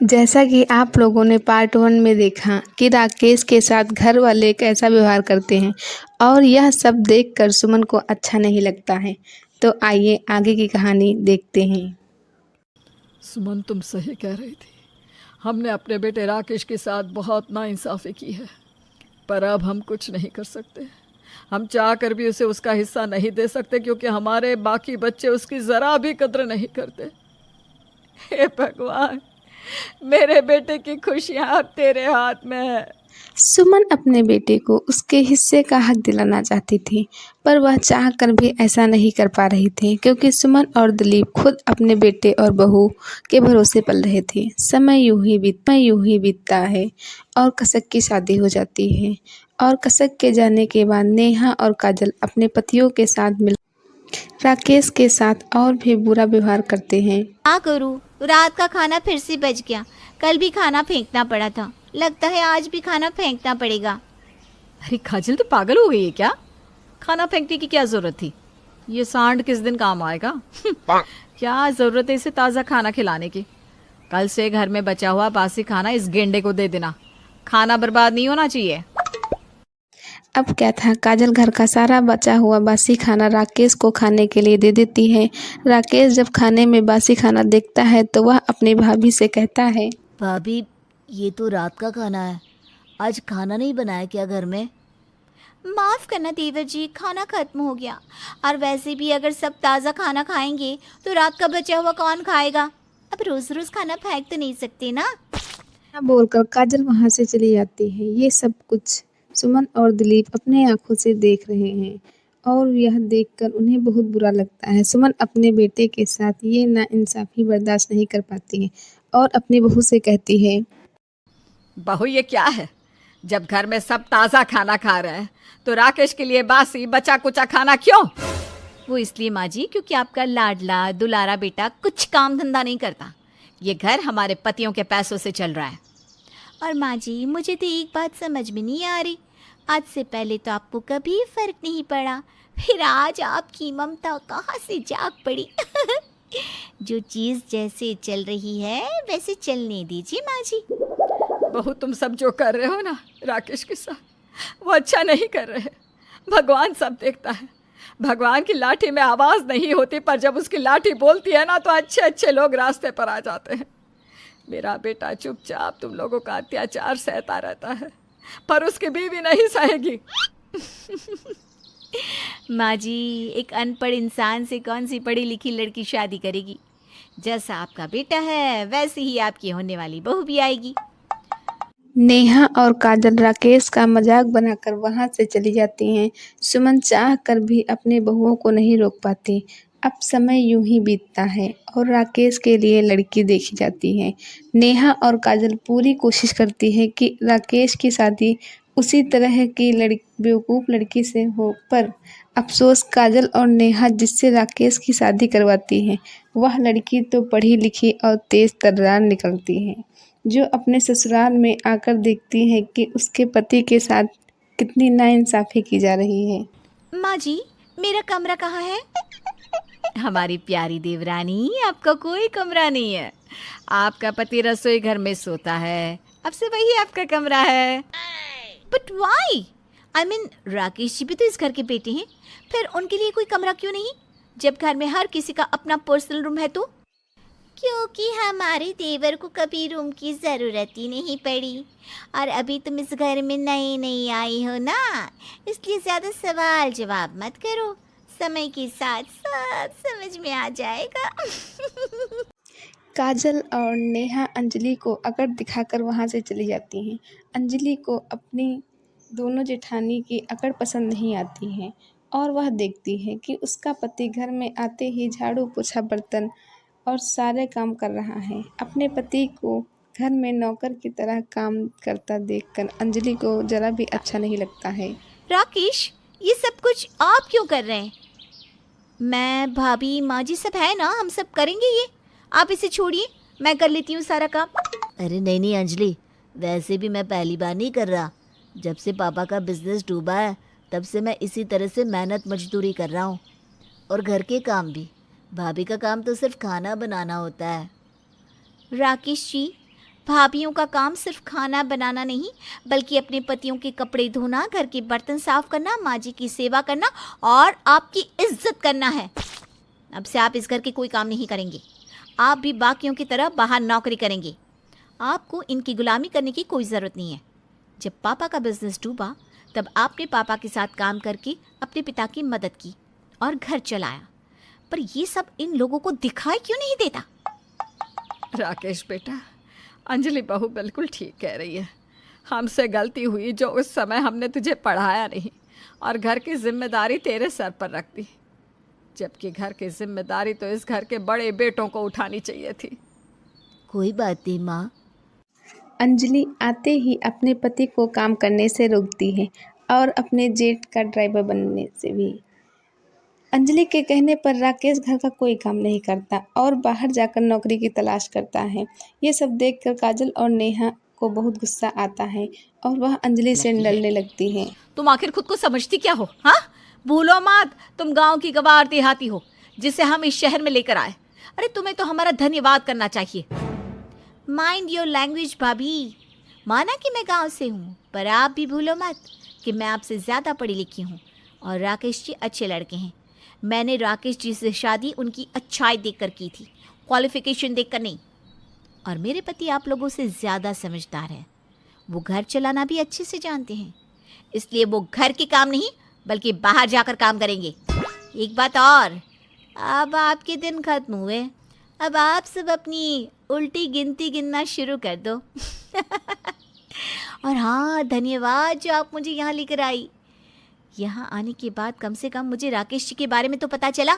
जैसा कि आप लोगों ने पार्ट 1 में देखा कि राकेश के साथ घर वाले कैसा व्यवहार करते हैं और यह सब देखकर सुमन को अच्छा नहीं लगता है। तो आइए आगे की कहानी देखते हैं। सुमन, तुम सही कह रही थी। हमने अपने बेटे राकेश के साथ बहुत नाइंसाफ़ी की है, पर अब हम कुछ नहीं कर सकते। हम चाह कर भी उसे उसका हिस्सा नहीं दे सकते, क्योंकि हमारे बाकी बच्चे उसकी ज़रा भी कद्र नहीं करते। हे भगवान, मेरे बेटे की खुशियाँ अब तेरे हाथ में है। सुमन अपने बेटे को उसके हिस्से का हक दिलाना चाहती थी, पर वह चाहकर भी ऐसा नहीं कर पा रही थी, क्योंकि सुमन और दिलीप खुद अपने बेटे और बहू के भरोसे पल रहे थे। समय यूं ही बीतता है और कसक की शादी हो जाती है। और कसक के जाने के बाद नेहा और काजल अपने पतियों के साथ मिल राकेश के साथ और भी बुरा व्यवहार करते हैं। क्या करूं, रात का खाना फिर से बच गया। कल भी खाना फेंकना पड़ा था, लगता है आज भी खाना फेंकना पड़ेगा। अरे काजल, तो पागल हो गई है क्या? खाना फेंकने की क्या ज़रूरत थी? ये सांड किस दिन काम आएगा? क्या ज़रूरत है इसे ताज़ा खाना खिलाने की? कल से घर में बचा हुआ बासी खाना इस गेंडे को दे देना। खाना बर्बाद नहीं होना चाहिए। अब क्या था, काजल घर का सारा बचा हुआ बासी खाना राकेश को खाने के लिए दे देती है। राकेश जब खाने में बासी खाना देखता है तो वह अपनी भाभी से कहता है, भाभी, ये तो रात का खाना है। आज खाना नहीं बनाया क्या घर में? माफ करना देवर जी, खाना खत्म हो गया। और वैसे भी अगर सब ताज़ा खाना खाएंगे तो रात का बचा हुआ कौन खाएगा। अब रोज रोज खाना फेंक तो नहीं सकते ना। हाँ बोलकर काजल वहाँ से चली जाती है। ये सब कुछ सुमन और दिलीप अपने आंखों से देख रहे हैं और यह देखकर उन्हें बहुत बुरा लगता है। सुमन अपने बेटे के साथ ये नाइंसाफी बर्दाश्त नहीं कर पाती है और अपनी बहू से कहती है, बहू, ये क्या है? जब घर में सब ताज़ा खाना खा रहे हैं तो राकेश के लिए बासी बचा कुचा खाना क्यों? वो इसलिए माँ जी, क्योंकि आपका लाडला दुलारा बेटा कुछ काम धंधा नहीं करता। ये घर हमारे पतियों के पैसों से चल रहा है। और माँ जी, मुझे तो एक बात समझ में नहीं आ रही। आज से पहले तो आपको कभी फर्क नहीं पड़ा, फिर आज आपकी ममता कहाँ से जाग पड़ी। जो चीज़ जैसे चल रही है वैसे चलने दीजिए माँ जी। बहू, तुम सब जो कर रहे हो ना राकेश के साथ, वो अच्छा नहीं कर रहे। भगवान सब देखता है। भगवान की लाठी में आवाज़ नहीं होती, पर जब उसकी लाठी बोलती है ना तो अच्छे अच्छे लोग रास्ते पर आ जाते हैं। मेरा बेटा चुपचाप तुम लोगों का अत्याचार सहता रहता है, पर उसकी बीवी नहीं सहेगी। माँ जी, एक अनपढ़ इंसान से कौन सी पढ़ी लिखी लड़की शादी करेगी। जैसा आपका बेटा है वैसे ही आपकी होने वाली बहू भी आएगी। नेहा और काजल राकेश का मजाक बनाकर वहां से चली जाती हैं। सुमन चाह कर भी अपने बहुओं को नहीं रोक पाती। अब समय यूं ही बीतता है और राकेश के लिए लड़की देखी जाती है। नेहा और काजल पूरी कोशिश करती है कि राकेश की शादी उसी तरह की बेवकूफ़ लड़की से हो, पर अफसोस काजल और नेहा जिससे राकेश की शादी करवाती हैं वह लड़की तो पढ़ी लिखी और तेज तर्रार निकलती है, जो अपने ससुराल में आकर देखती है कि उसके पति के साथ कितनी नाइंसाफ़ी की जा रही है। माँ जी, मेरा कमरा कहाँ है? हमारी प्यारी देवरानी, आपका कोई कमरा नहीं है। आपका पति रसोई घर में सोता है, अब से वही आपका कमरा है। But why? I mean, Rakesh ji भी तो इस घर के बेटे हैं, फिर उनके लिए कोई कमरा क्यों नहीं, जब घर में हर किसी का अपना पर्सनल रूम है तो? क्योंकि हमारे देवर को कभी रूम की ज़रूरत ही नहीं पड़ी, और अभी तुम इस घर में नई नई आई हो ना, इसलिए ज़्यादा सवाल जवाब मत करो। समय के साथ सब समझ में आ जाएगा। काजल और नेहा अंजलि को अकड़ दिखाकर वहाँ से चली जाती हैं। अंजलि को अपनी दोनों जेठानी की अकड़ पसंद नहीं आती है और वह देखती है कि उसका पति घर में आते ही झाड़ू पोछा बर्तन और सारे काम कर रहा है। अपने पति को घर में नौकर की तरह काम करता देखकर अंजलि को ज़रा भी अच्छा नहीं लगता है। राकेश, ये सब कुछ आप क्यों कर रहे हैं? मैं, भाभी, माँ जी सब है ना, हम सब करेंगे ये। आप इसे छोड़िए, मैं कर लेती हूँ सारा काम। अरे नहीं नहीं अंजलि, वैसे भी मैं पहली बार नहीं कर रहा। जब से पापा का बिजनेस डूबा है तब से मैं इसी तरह से मेहनत मजदूरी कर रहा हूँ, और घर के काम भी। भाभी का काम तो सिर्फ खाना बनाना होता है। राकेश जी, भाभियों का काम सिर्फ खाना बनाना नहीं, बल्कि अपने पतियों के कपड़े धोना, घर के बर्तन साफ करना, माँ जी की सेवा करना और आपकी इज्जत करना है। अब से आप इस घर के कोई काम नहीं करेंगे। आप भी बाकियों की तरह बाहर नौकरी करेंगे। आपको इनकी गुलामी करने की कोई ज़रूरत नहीं है। जब पापा का बिजनेस डूबा तब आपने पापा के साथ काम करके अपने पिता की मदद की और घर चलाया, पर ये सब इन लोगों को दिखाई क्यों नहीं देता? राकेश बेटा, अंजलि बहू बिल्कुल ठीक कह रही है। हमसे गलती हुई जो उस समय हमने तुझे पढ़ाया नहीं और घर की जिम्मेदारी तेरे सर पर रख दी, जबकि घर की जिम्मेदारी तो इस घर के बड़े बेटों को उठानी चाहिए थी। कोई बात नहीं माँ। अंजलि आते ही अपने पति को काम करने से रोकती है और अपने जेट का ड्राइवर बनने से भी। अंजलि के कहने पर राकेश घर का कोई काम नहीं करता और बाहर जाकर नौकरी की तलाश करता है। ये सब देखकर काजल और नेहा को बहुत गुस्सा आता है और वह अंजलि से डरने लगती है। तुम आखिर खुद को समझती क्या हो? हाँ, भूलो मत, तुम गांव की गवार देहाती हो जिसे हम इस शहर में लेकर आए। अरे तुम्हें तो हमारा धन्यवाद करना चाहिए। माइंड योर लैंग्वेज भाभी। माना कि मैं गांव से हूँ, पर आप भी भूलो मत कि मैं आपसे ज़्यादा पढ़ी लिखी हूँ और राकेश जी अच्छे लड़के हैं। मैंने राकेश जी से शादी उनकी अच्छाई देखकर की थी, क्वालिफिकेशन देखकर नहीं। और मेरे पति आप लोगों से ज़्यादा समझदार हैं। वो घर चलाना भी अच्छे से जानते हैं, इसलिए वो घर के काम नहीं बल्कि बाहर जाकर काम करेंगे। एक बात और, अब आपके दिन खत्म हुए, अब आप सब अपनी उल्टी गिनती गिनना शुरू कर दो। और हाँ, धन्यवाद जो आप मुझे यहाँ लेकर आई। यहाँ आने के बाद कम से कम मुझे राकेश जी के बारे में तो पता चला।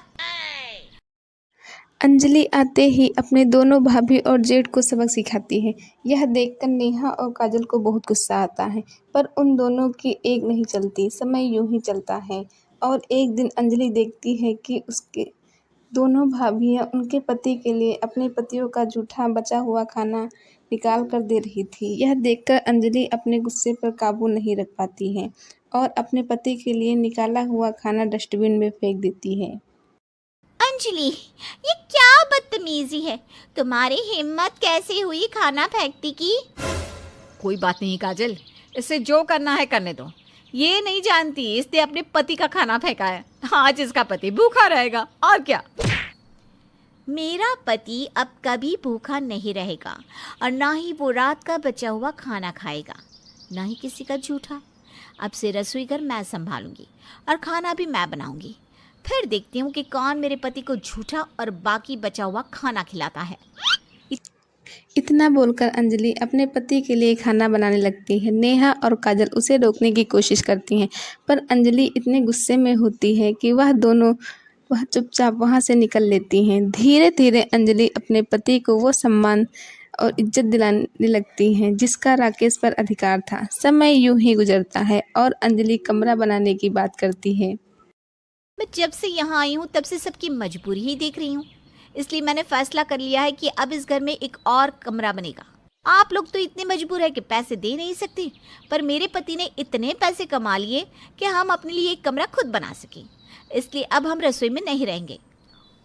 अंजलि आते ही अपने दोनों भाभी और जेठ को सबक सिखाती है। यह देखकर नेहा और काजल को बहुत गुस्सा आता है, पर उन दोनों की एक नहीं चलती। समय यूं ही चलता है और एक दिन अंजलि देखती है कि उसके दोनों भाभियां उनके पति के लिए अपने पतियों का जूठा बचा हुआ खाना निकाल कर दे रही थी। यह देखकर अंजलि अपने गुस्से पर काबू नहीं रख पाती है और अपने पति के लिए निकाला हुआ खाना डस्टबिन में फेंक देती है। अंजलि, ये क्या बदतमीजी है? तुम्हारी हिम्मत कैसे हुई खाना फेंकती की? कोई बात नहीं काजल, इससे जो करना है करने दो। ये नहीं जानती इसने अपने पति का खाना फेंका है। आज इसका पति भूखा रहेगा और क्या। मेरा पति अब कभी भूखा नहीं रहेगा और ना ही वो रात का बचा हुआ खाना खाएगा, ना ही किसी का झूठा। अब से रसोई घर मैं संभालूंगी और खाना भी मैं बनाऊंगी। फिर देखती हूँ कि कौन मेरे पति को झूठा और बाकी बचा हुआ खाना खिलाता है। इतना बोलकर अंजलि अपने पति के लिए खाना बनाने लगती है। नेहा और काजल उसे रोकने की कोशिश करती हैं, पर अंजलि इतने गुस्से में होती है कि वह चुपचाप वहां से निकल लेती हैं। धीरे धीरे अंजलि अपने पति को वो सम्मान और इज्जत दिलाने लगती हैं जिसका राकेश पर अधिकार था। समय यूं ही गुजरता है और अंजलि कमरा बनाने की बात करती है। मैं जब से यहाँ आई हूँ तब से सबकी मजबूरी ही देख रही हूँ, इसलिए मैंने फैसला कर लिया है कि अब इस घर में एक और कमरा बनेगा। आप लोग तो इतने मजबूर है कि पैसे दे नहीं सकते, पर मेरे पति ने इतने पैसे कमा लिए कि हम अपने लिए एक कमरा खुद बना सकें। इसलिए अब हम रसोई में नहीं रहेंगे।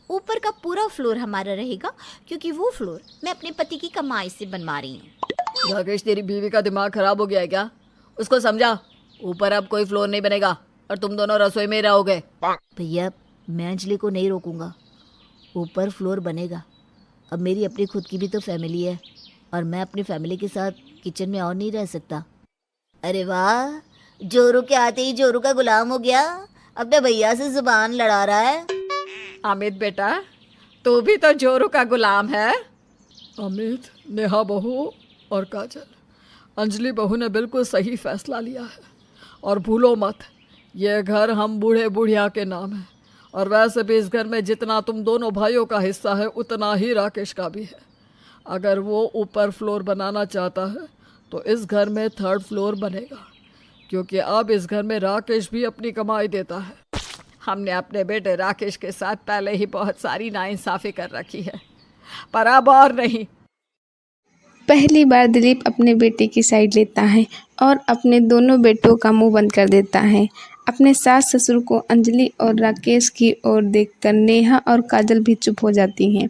ऊपर का पूरा फ्लोर हमारा रहेगा, क्योंकि वो फ्लोर मैं अपने पति की कमाई से बनवा रही हूँ। राकेश, तेरी बीवी का दिमाग खराब हो गया है क्या? उसको समझा, ऊपर अब कोई फ्लोर नहीं बनेगा और तुम दोनों रसोई में रहोगे। भैया, मैं अंजलि को नहीं रोकूंगा। ऊपर फ्लोर बनेगा। अब मेरी अपनी खुद की भी तो फैमिली है और मैं अपनी फैमिली के साथ किचन में और नहीं रह सकता। अरे वाह, जोरू के आते ही जोरू का गुलाम हो गया, अपने भैया से जुबान लड़ा रहा है। अमित बेटा, तू भी तो जोरू का गुलाम है। अमित, नेहा बहू और काजल, अंजलि बहू ने बिल्कुल सही फैसला लिया है। और भूलो मत, ये घर हम बूढ़े बुढ़िया के नाम है और वैसे भी इस घर में जितना तुम दोनों भाइयों का हिस्सा है उतना ही राकेश का भी है। अगर वो ऊपर फ्लोर बनाना चाहता है तो इस घर में 3rd फ्लोर बनेगा, क्योंकि अब इस घर में राकेश भी अपनी कमाई देता है। हमने अपने बेटे राकेश के साथ पहले ही बहुत सारी नाइंसाफ़ी कर रखी है, पर अब और नहीं। पहली बार दिलीप अपने बेटे की साइड लेता है और अपने दोनों बेटों का मुंह बंद कर देता है। अपने सास ससुर को अंजलि और राकेश की ओर देखकर नेहा और काजल भी चुप हो जाती हैं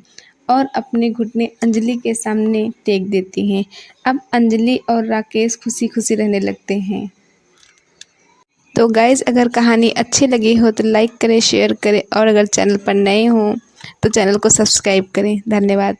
और अपने घुटने अंजलि के सामने टेक देती हैं। अब अंजलि और राकेश खुशी खुशी रहने लगते हैं। तो गाइज़, अगर कहानी अच्छी लगी हो तो लाइक करें, शेयर करें और अगर चैनल पर नए हों तो चैनल को सब्सक्राइब करें। धन्यवाद।